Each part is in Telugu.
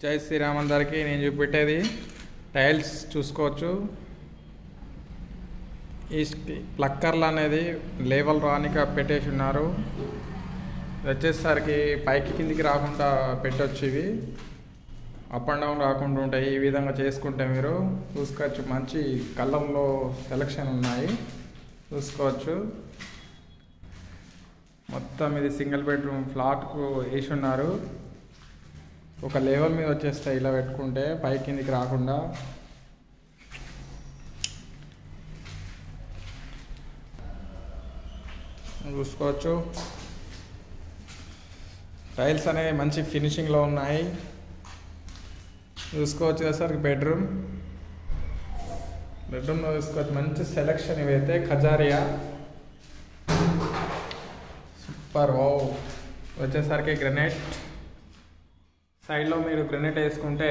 జై శ్రీరామ్ అందరికి నేను చూపెట్టేది టైల్స్ చూసుకోవచ్చు. ఈ ప్లక్కర్లు అనేది లేవల్ రానిక పెట్టేసి ఉన్నారు. వచ్చేసరికి పైకి కిందికి రాకుండా పెట్టొచ్చు. ఇవి అప్ అండ్ డౌన్ రాకుండా ఉంటాయి. ఈ విధంగా చేసుకుంటే మీరు చూసుకోవచ్చు. మంచి కలర్లో సెలెక్షన్ ఉన్నాయి, చూసుకోవచ్చు. మొత్తం ఇది సింగిల్ బెడ్రూమ్ ఫ్లాట్కు వేసి ఉన్నారు. ఒక లెవెల్ మీద వచ్చేస్తాయి ఇలా పెట్టుకుంటే, పై కిందికి రాకుండా. చూసుకోవచ్చు. టైల్స్ అనేవి మంచి ఫినిషింగ్లో ఉన్నాయి, చూసుకోవచ్చు కదా సార్. బెడ్రూమ్లో చూసుకోవచ్చు. మంచి సెలెక్షన్ ఇవైతే ఖజారియా సూపర్. ఓ వచ్చేసరికి గ్రెనైట్ సైడ్లో మీరు గ్రెనైట్ వేసుకుంటే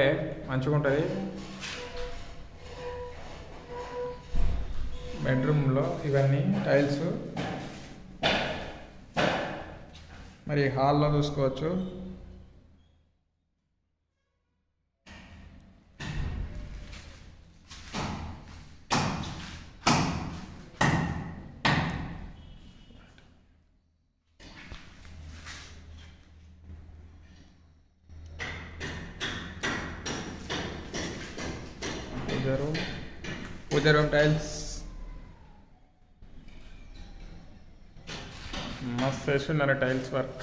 మంచిగా ఉంటుంది. బెడ్రూమ్లో ఇవన్నీ టైల్స్. మరి హాల్లో చూసుకోవచ్చు. పూజ రూమ్ టైల్స్ మస్తు వేసి ఉన్నారు. Tiles work